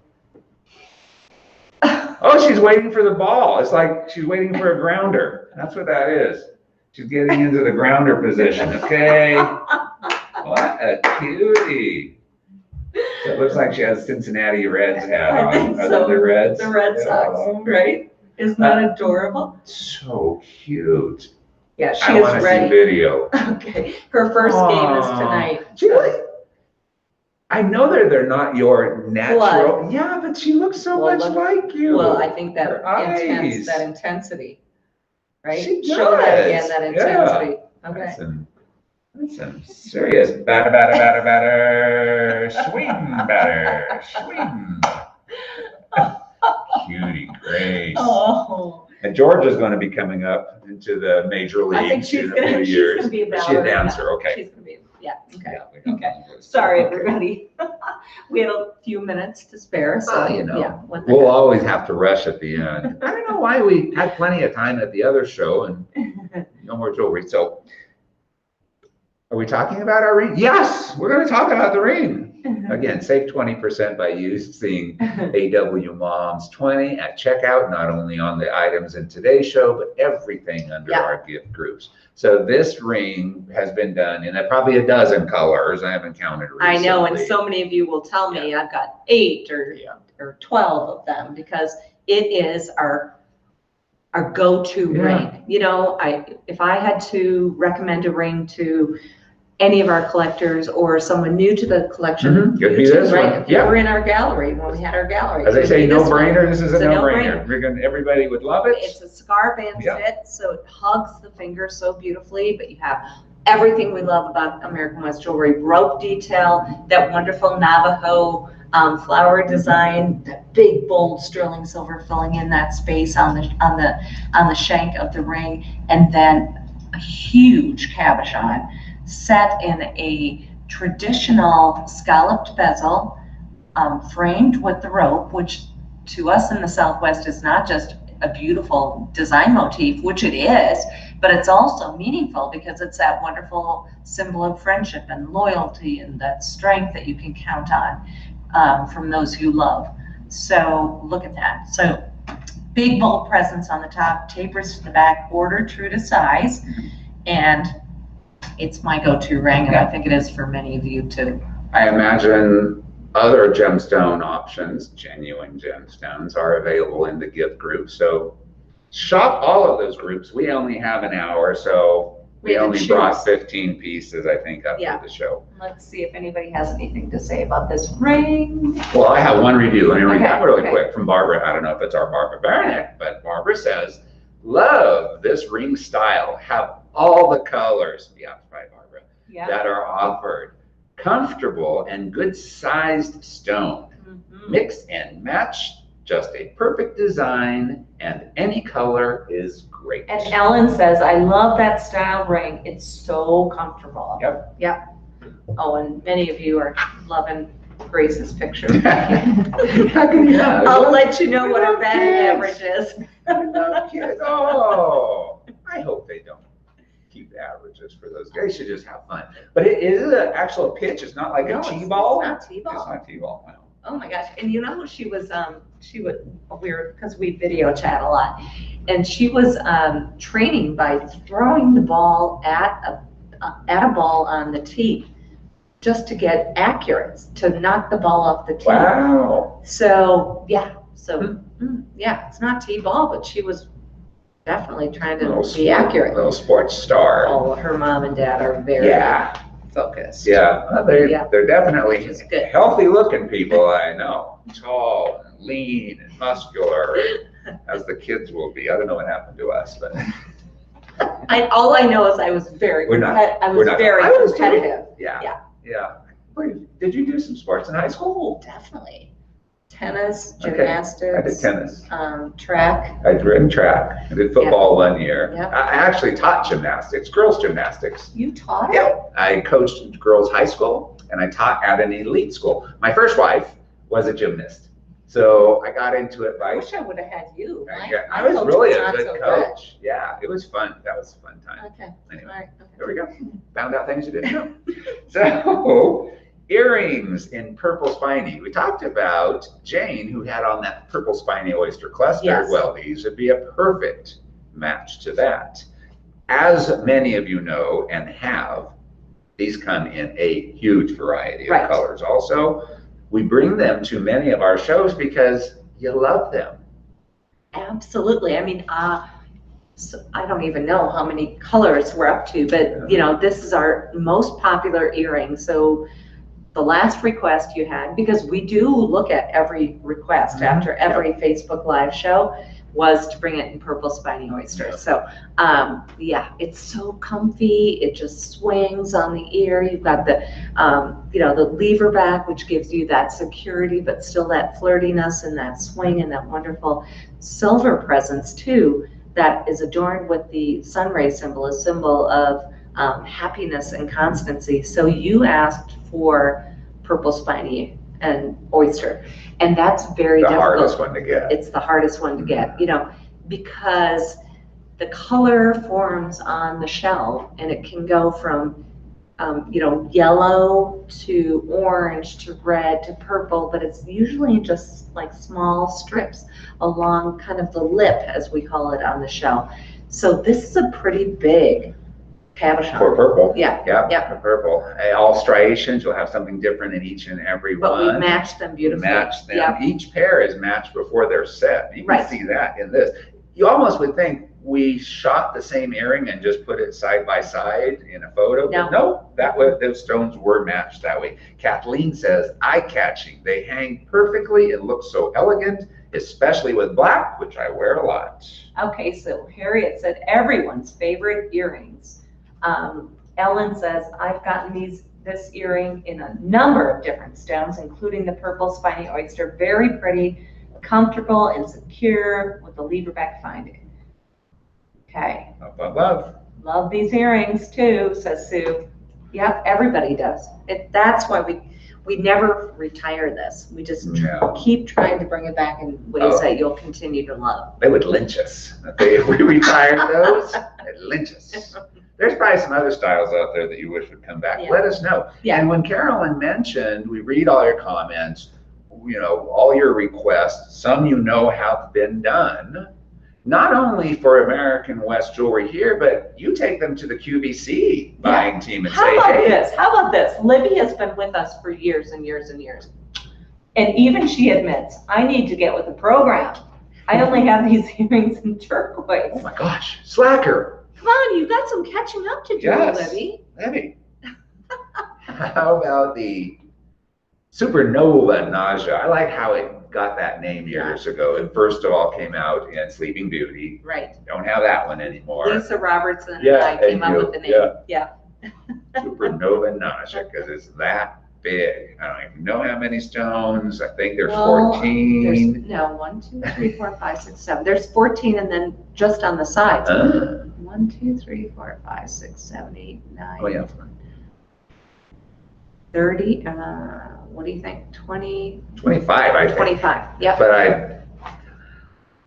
Oh, she's waiting for the ball. It's like she's waiting for a grounder. That's what that is. She's getting into the grounder position. Okay. What a cutie. So it looks like she has Cincinnati Reds hat on. I think Are so. they the Reds? The Red Sox, right? Isn't that adorable? So cute. Yeah, she I is want to see ready. video. Okay. Her first game is tonight. I know they're not your natural. Yeah, but she looks so much like you. Well, I think that eyes. that intensity, right? She Show that again, does. that intensity. Okay. That's some serious batter. Sweden batter. Sweden. Cutie Grace. Oh. And Georgia's going to be coming up into the major leagues I think she's in a few years. She's going to be a Is she a dancer? Okay. She's going to be, okay. Yeah, Okay. Sorry, everybody. We had a few minutes to spare, so we'll always have to rush at the end. I don't know why we had plenty of time at the other show and no more jewelry. So, are we talking about our ring? Yes, we're going to talk about the ring. Again, save 20% by using AW Moms 20 at checkout, not only on the items in today's show, but everything under our gift groups. So this ring has been done in probably a dozen colors. I haven't counted recently. I know, and so many of you will tell me I've got 8 or 12 of them because it is our go-to ring. You know, if I had to recommend a ring to any of our collectors or someone new to the collection, could be this one. If you were in our gallery, when we had our gallery. As they say, no-brainer. This is a no-brainer. Everybody would love it. It's a scar band fit, so it hugs the finger so beautifully, but you have everything we love about American West Jewelry, rope detail, that wonderful Navajo flower design, that big bold sterling silver filling in that space on the shank of the ring, and then a huge cabochon set in a traditional scalloped bezel, framed with the rope, which to us in the Southwest is not just a beautiful design motif, which it is, but it's also meaningful because it's that wonderful symbol of friendship and loyalty and that strength that you can count on from those you love. So look at that. So big bold presence on the top, tapers to the back, border true to size, and it's my go-to ring, and I think it is for many of you too. I imagine other gemstone options, genuine gemstones, are available in the gift group. So shop all of those groups. We only have an hour, so we only brought 15 pieces, I think, up for the show. Let's see if anybody has anything to say about this ring. Well, I have one review. Let me read that really quick from Barbara. I don't know if it's our Barbara Baronick, but Barbara says, love this ring style. Have all the colors, right, Barbara, that are offered. Comfortable and good sized stone. Mix and match, just a perfect design, and any color is great. And Ellen says, I love that style ring. It's so comfortable. Yep. Oh, and many of you are loving Grace's picture. I'll let you know what our batting average is. Oh, I hope they don't keep averages for those guys. Should just have fun. But it is an actual pitch. It's not like a T-ball. It's not T-ball. It's not T-ball. Wow. Oh my gosh. And you know, because we video chat a lot, and she was training by throwing the ball at a ball on the tee just to get accurate, to knock the ball off the tee. Wow. So, yeah. So, yeah, it's not T-ball, but she was definitely trying to be accurate. Little sports star. Oh, her mom and dad are very focused. Yeah, well, they're definitely healthy looking people, I know. Tall and lean and muscular, as the kids will be. I don't know what happened to us, but all I know is I was very competitive. Yeah. Wait, did you do some sports in high school? Definitely. Tennis, gymnastics. I did tennis. Track. I'd ridden track. I did football 1 year. Yep. I actually taught gymnastics, girls gymnastics. You taught it? Yeah. I coached girls high school, and I taught at an elite school. My first wife was a gymnast, so I got into it by. I wish I would have had you. I was really a good coach. Yeah, it was fun. That was a fun time. Okay. Anyway, all right. There we go. Found out things you didn't know. So. Earrings in purple spiny. We talked about Jane, who had on that purple spiny oyster cluster. Yes. Well, these would be a perfect match to that. As many of you know and have, these come in a huge variety of colors. Also, we bring them to many of our shows because you love them. Absolutely. I mean, so I don't even know how many colors we're up to, but you know, this is our most popular earring. So the last request you had, because we do look at every request after every Facebook Live show, was to bring it in purple spiny oyster. So yeah, it's so comfy. It just swings on the ear. You've got the the lever back, which gives you that security, but still that flirtiness and that swing and that wonderful silver presence too, that is adorned with the sun ray symbol, a symbol of happiness and constancy. So you asked for purple spiny and oyster, and that's very difficult. The hardest one to get. It's the hardest one to get, because the color forms on the shell, and it can go from yellow to orange to red to purple, but it's usually just like small strips along kind of the lip, as we call it, on the shell. So this is a pretty big cabochon. For purple. Yeah. For purple. All striations, you'll have something different in each and every but one. But we match them beautifully. Match them. Yep. Each pair is matched before they're set. You can see that in this. You almost would think we shot the same earring and just put it side by side in a photo. No. But no, those stones were matched that way. Kathleen says, eye-catching. They hang perfectly. It looks so elegant, especially with black, which I wear a lot. Okay, so Harriet said everyone's favorite earrings. Ellen says, I've gotten this earring in a number of different stones, including the purple spiny oyster. Very pretty, comfortable and secure with the lever-back finding. Okay. Love. Love these earrings too, says Sue. Yep, everybody does. That's why we never retire this. We just keep trying to bring it back in ways that you'll continue to love. They would lynch us. If we retired those, they'd lynch us. There's probably some other styles out there that you wish would come back. Let us know. Yeah. And when Carolyn mentioned, we read all your comments, all your requests, some have been done, not only for American West Jewelry here, but you take them to the QVC buying team and say, hey. How about this? Libby has been with us for years and years and years. And even she admits, I need to get with the program. I only have these earrings in turquoise. Oh my gosh, slacker. Come on, you've got some catching up to do, Libby. Libby. How about the Supernova Naja? I like how it got that name years ago. It first of all came out in Sleeping Beauty. Right. Don't have that one anymore. Lisa Robertson and I came up with the name. Yeah. Supernova Naja, because it's that big. I don't even know how many stones. I think there's 14. No, 1, 2, 3, 4, 5, 6, 7. There's 14, and then just on the sides. 1, 2, 3, 4, 5, 6, 7, 8, 9. Oh, yeah. 30. What do you think? 20? 25, I think. 25. Yep. But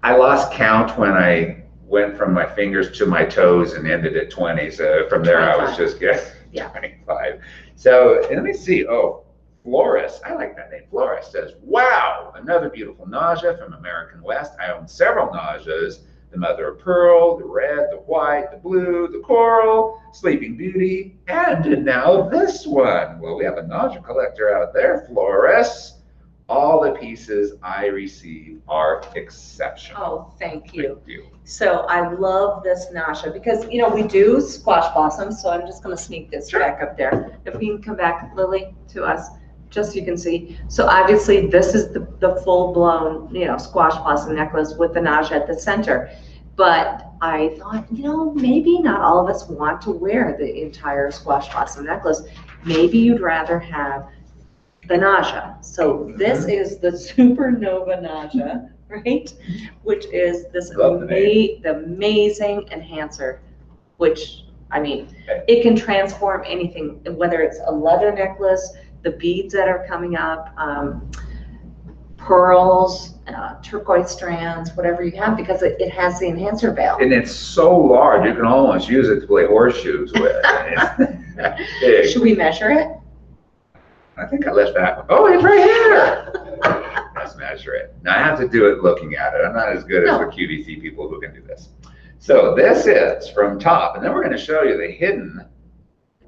I lost count when I went from my fingers to my toes and ended at 20. So from there, 25. I was just guessing 25. So let me see. Oh, Florist. I like that name. Florist says, wow, another beautiful Naja from American West. I own several Najas. The mother of pearl, the red, the white, the blue, the coral, Sleeping Beauty, and now this one. Well, we have a Naja collector out there, Florist. All the pieces I receive are exceptional. Oh, thank you. So I love this Naja because, we do squash blossoms, so I'm just going to sneak this back up there. If we can come back, Lily, to us, just so you can see. So obviously this is the full-blown, squash blossom necklace with the Naja at the center. But I thought, maybe not all of us want to wear the entire squash blossom necklace. Maybe you'd rather have the Naja. So this is the Supernova Naja, right? Which is this amazing enhancer, which, it can transform anything, whether it's a leather necklace, the beads that are coming up, pearls, turquoise strands, whatever you have, because it has the enhancer veil. And it's so large, you can almost use it to play horseshoes with. Big. Should we measure it? I think I left that one. Oh, it's right here. Let's measure it. Now I have to do it looking at it. I'm not as good as the QVC people who can do this. So this is from top, and then we're going to show you the hidden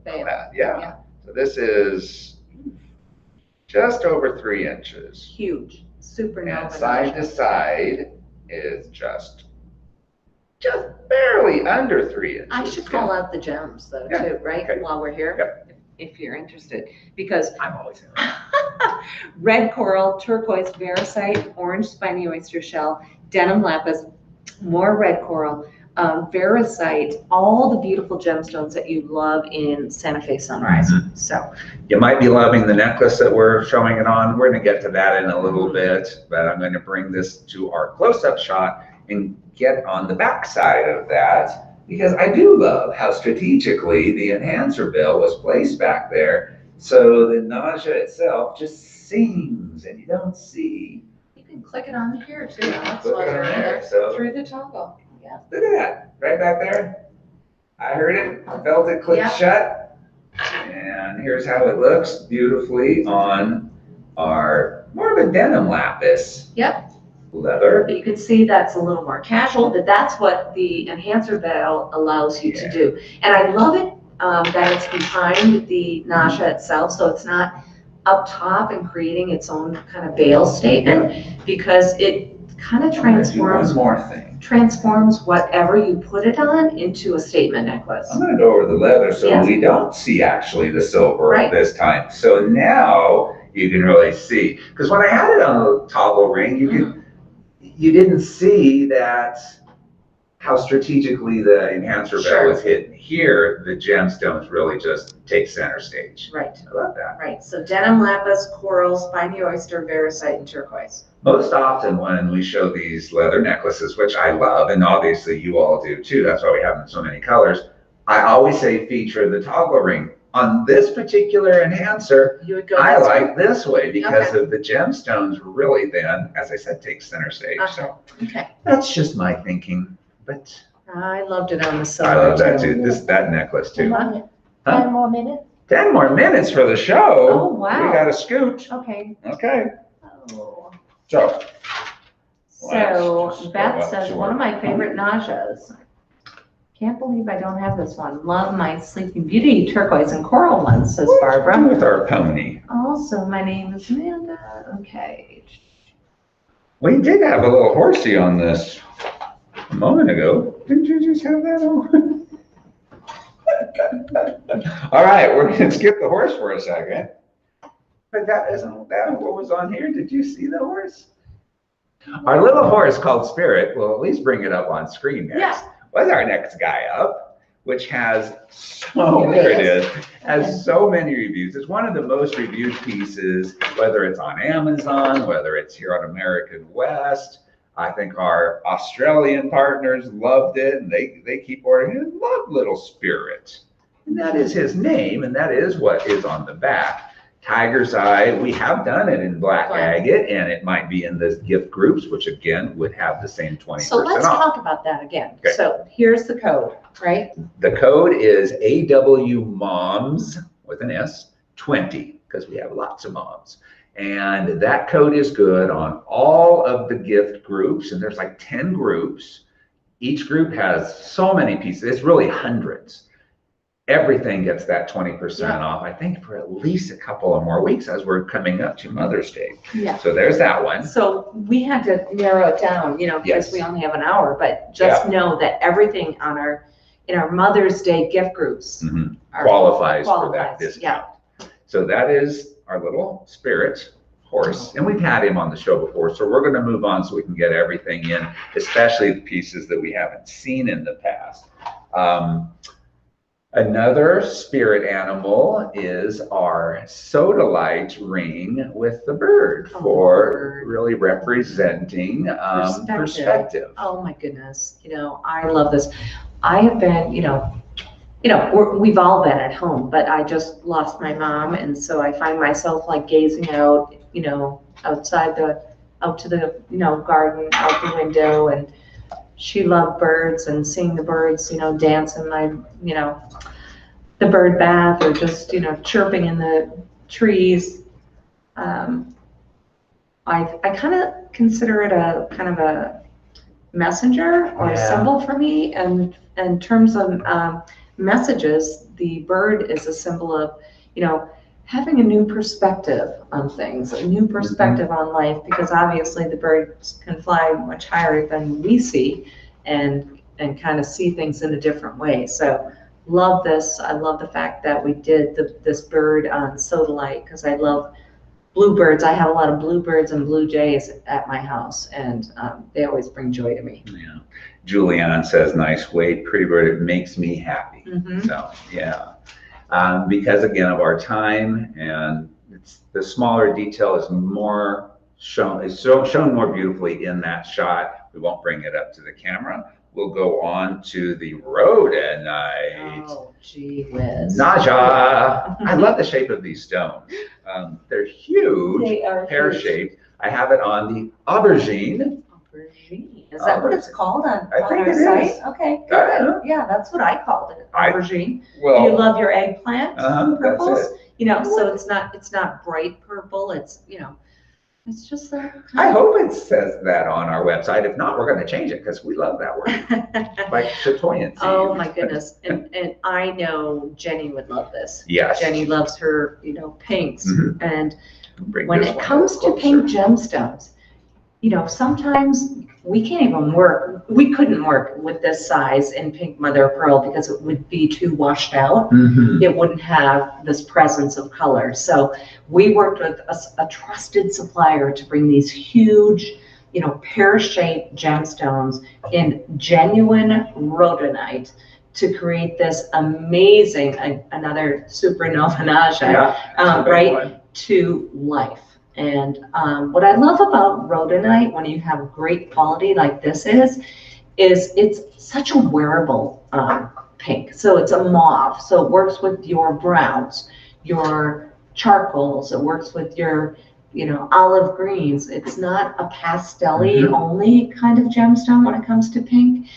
veil. Yeah. So this is just over 3 inches. Huge. Supernova. And side to side is just barely under 3 inches. I should call out the gems though, too, right? Okay. While we're here, if you're interested, because I'm always interested. Red coral, turquoise, veracite, orange spiny oyster shell, denim lapis, more red coral, veracite, all the beautiful gemstones that you love in Santa Fe Sunrise. So you might be loving the necklace that we're showing it on. We're going to get to that in a little bit, but I'm going to bring this to our close-up shot and get on the back side of that, because I do love how strategically the enhancer veil was placed back there, so the Naja itself just sings and you don't see. You can click it on here too. That's Click it on there, so through the toggle. Yeah. Look at that, right back there. I heard it, I felt it click shut. And here's how it looks beautifully on our more of a denim lapis. Yep. Leather. But you can see that's a little more casual, but that's what the enhancer veil allows you to do. And I love it that it's behind the Naja itself, so it's not up top and creating its own kind of veil statement, because it kind of transforms whatever you put it on into a statement necklace. I'm going to go over the leather so we don't see actually the silver this time. So now you can really see, because when I had it on the toggle ring, you didn't see that how strategically the enhancer bed was hidden. Here, the gemstones really just take center stage. Right. I love that. Right. So denim, lapis, coral, spiny oyster, varicite, and turquoise. Most often when we show these leather necklaces, which I love, and obviously you all do too, that's why we have them in so many colors, I always say feature the toggle ring. On this particular enhancer, You would go. I this way? like this way because of the gemstones really then, as I said, take center stage. So Okay. that's just my thinking, but I loved it on the silver. I love that too. That necklace too. 10 more minutes? 10 more minutes for the show. Oh, wow. We got to scoot. Okay. Okay. Oh. So, So Let's just Beth go up says, to one our- of my favorite nausas. Can't believe I don't have this one. Love my Sleeping Beauty turquoise and coral one, says Barbara. with our pony. Also, my name is Amanda. Okay. We did have a little horsey on this a moment ago. Didn't you just have that on? All right, we're gonna skip the horse for a second. But that isn't that what was on here. Did you see the horse? Our little horse called Spirit, we'll at least bring it up on screen next. Yeah. Was our next guy up, which has there it is, has so many reviews. It's one of the most reviewed pieces, whether it's on Amazon, whether it's here on American West. I think our Australian partners loved it, and they keep ordering it. Love Little Spirit. And that is his name, and that is what is on the back. Tiger's Eye, we have done it in black agate, and it might be in the gift groups, which again would have the same 20% So let's off. talk about that again. Okay. So here's the code, right? The code is AWMOMS with an S 20, because we have lots of moms. And that code is good on all of the gift groups, and there's like 10 groups. Each group has so many pieces, it's really hundreds. Everything gets that 20% off, I think, for at least a couple of more weeks as we're coming up to Mother's Day. Yeah. So there's that one. So we had to narrow it down, you know, because Yes. we only have an hour, but just know that everything on in our Mother's Day gift groups Mhm. are Qualifies for that qualifies, discount. So that is our little Spirit horse, and we've had him on the show before, so we're going to move on so we can get everything in, especially the pieces that we haven't seen in the past. Another spirit animal is our sodalite ring with the bird for really representing perspective. Oh my goodness, you know, I love this. I have been, we've all been at home, but I just lost my mom, and so I find myself like gazing out, outside out to the, garden, out the window, and she loved birds and seeing the birds, dance in my, the bird bath, or just, chirping in the trees. I kind of consider it a kind of a messenger or a symbol for me. And in terms of messages, the bird is a symbol of, having a new perspective on things, a new perspective on life, because obviously the birds can fly much higher than we see and kind of see things in a different way. So love this. I love the fact that we did this bird on sodalite, because I love bluebirds. I have a lot of bluebirds and blue jays at my house, and they always bring joy to me. Yeah. Julianne says, nice weight, pretty bird, it makes me happy. Mhm. So, yeah. Because again of our time, and the smaller detail is more shown, shown more beautifully in that shot. We won't bring it up to the camera. We'll go on to the rhodonite. Oh, gee whiz. Naja. I love the shape of these stones. They're huge, They are pear-shaped. I have it on the aubergine. Aubergine. Is that what it's called on I think our it site? is. Okay, Yeah. good. Yeah, that's what I called it, aubergine. Do you Well, love your eggplant that's purples? it. So it's not bright purple. It's it's just a. I hope it says that on our website. If not, we're going to change it because we love that word. Like chatoyancy. Oh my goodness, and I know Jenny would love this. Yes. Jenny loves her pinks, Mhm. and Bring when this it one comes to closer. pink gemstones, sometimes we can't even work. We couldn't work with this size in pink mother of pearl because it would be too washed out. Mhm. It wouldn't have this presence of color. So we worked with a trusted supplier to bring these huge pear-shaped gemstones in genuine rhodonite to create this amazing, another supernova Yeah, it's a big right, one. to life. And what I love about rhodonite, when you have great quality like this is it's such a wearable pink. So it's a mauve, so it works with your browns, your charcoals, it works with your olive greens. It's not a pastel-y only kind of gemstone when it comes to pink.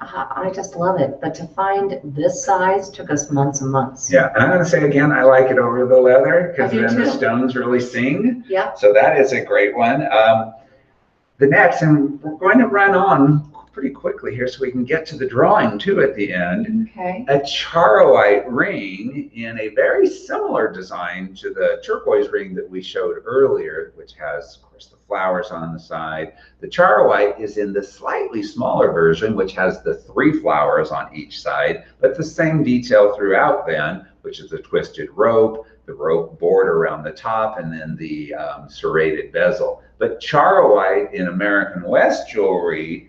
I just love it. But to find this size took us months and months. Yeah, and I'm going to say again, I like it over the leather because I do then the too. stones really sing. Yeah. So that is a great one. The next, and we're going to run on pretty quickly here so we can get to the drawing too at the end. Okay. A charoite ring in a very similar design to the turquoise ring that we showed earlier, which has, of course, the flowers on the side. The charoite is in the slightly smaller version, which has the 3 flowers on each side, but the same detail throughout then, which is the twisted rope, the rope border around the top, and then the serrated bezel. But charoite in American West jewelry,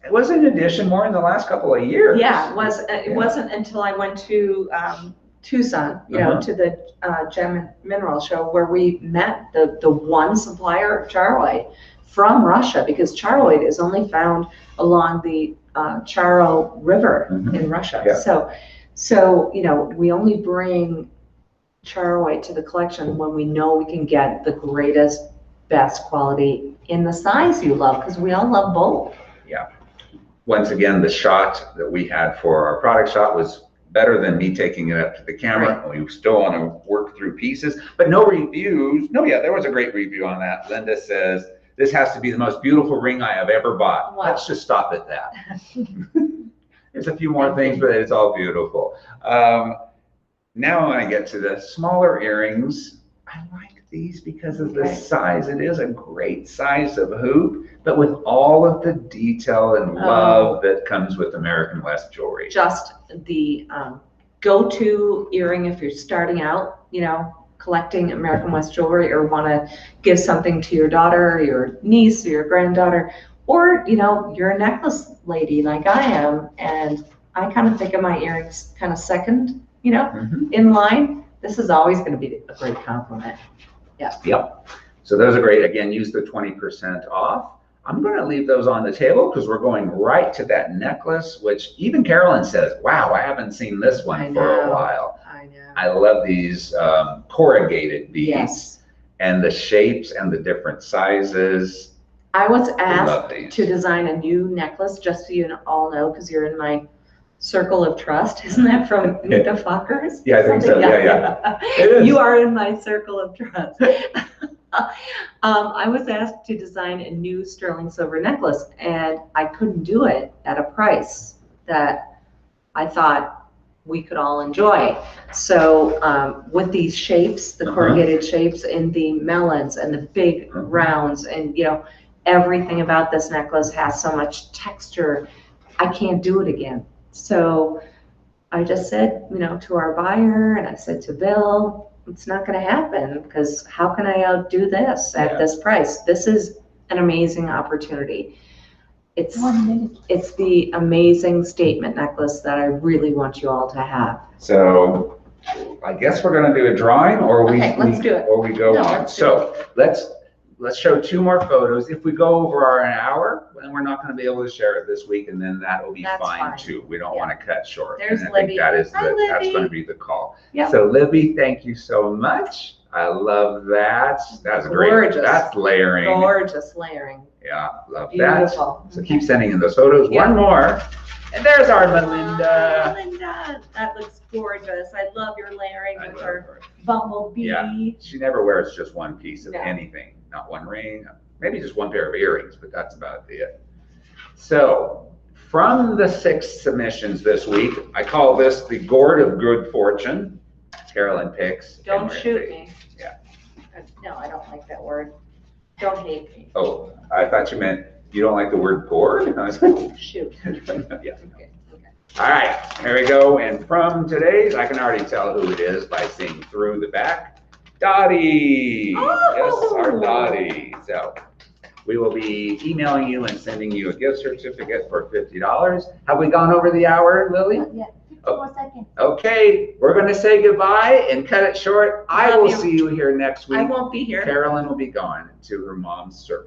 it was an addition more in the last couple of years. Yeah, it was. It wasn't until I went to Tucson, to the Gem and Mineral Show, where we met the one supplier of charoite from Russia, because charoite is only found along the Charo River in Russia. Yeah. So we only bring charoite to the collection when we know we can get the greatest, best quality in the size you love, because we all love both. Yeah. Once again, the shot that we had for our product shot was better than me taking it up to the camera. Right. We still want to work through pieces, but no reviews. No, yeah, there was a great review on that. Linda says, "This has to be the most beautiful ring I have ever bought." Wow. Let's just stop at that. There's a few more things, but it's all beautiful. Now I want to get to the smaller earrings. I like these because of the size. It is a great size of hoop, but with all of the detail and love that comes with American West jewelry. Just the go-to earring if you're starting out, collecting American West jewelry, or want to give something to your daughter, or your niece, or your granddaughter, or you're a necklace lady like I am, and I kind of think of my earrings kind of second, in line. This is always going to be a great compliment. Yeah. Yep. So those are great. Again, use the 20% off. I'm going to leave those on the table because we're going right to that necklace, which even Carolyn says, wow, I haven't seen this one for a while. I know. I love these corrugated beads. Yes. And the shapes and the different sizes. I was Love asked these. to design a new necklace, just so you all know, because you're in my circle of trust. Isn't that from Meet the Fockers? Yeah, I think so. Yeah. It is. You are in my circle of trust. I was asked to design a new sterling silver necklace, and I couldn't do it at a price that I thought we could all enjoy. So with these shapes, the corrugated shapes, and the melons and the big rounds, and everything about this necklace has so much texture, I can't do it again. So I just said, to our buyer, and I said to Bill, it's not going to happen, because how can I outdo this at this price? This is an amazing opportunity. It's 1 minute. it's the amazing statement necklace that I really want you all to have. So I guess we're going to do a drawing, or Let's do it. Or we go No, on. let's do So let's show 2 more photos. If we go over an hour, then we're not going to be able to share it this week, and then that will be That's fine fine. too. We don't want to cut short. There's and I think Libby. that's Hi, going Libby. to be the call. Yep. So Libby, thank you so much. I love that. That's great. Gorgeous. That's layering. Gorgeous layering. Yeah, love that. Beautiful. So keep sending in those photos. Yeah. One more. And there's our Melinda. Melinda, that looks gorgeous. I love your layering I with love her her. bumblebee. Yeah. She never wears just one piece of No. anything, not one ring, maybe just one pair of earrings, but that's about it. So from the 6 submissions this week, I call this the gourd of good fortune. Carolyn picks. and Don't we're shoot gonna- me. Yeah. No, I don't like that word. Don't hate me. Oh, I thought you meant you don't like the word gourd? I was like, Shoot. yeah. Okay. All right, there we go. And from today's, I can already tell who it is by seeing through the back. Dottie. Oh! Yes, our Dottie. So we will be emailing you and sending you a gift certificate for $50. Have we gone over the hour, Lily? Yeah, 50 more seconds. Okay, we're gonna say goodbye and cut it short. I Love will you. see you here next I week. won't be here. Carolyn will be gone to her mom's service.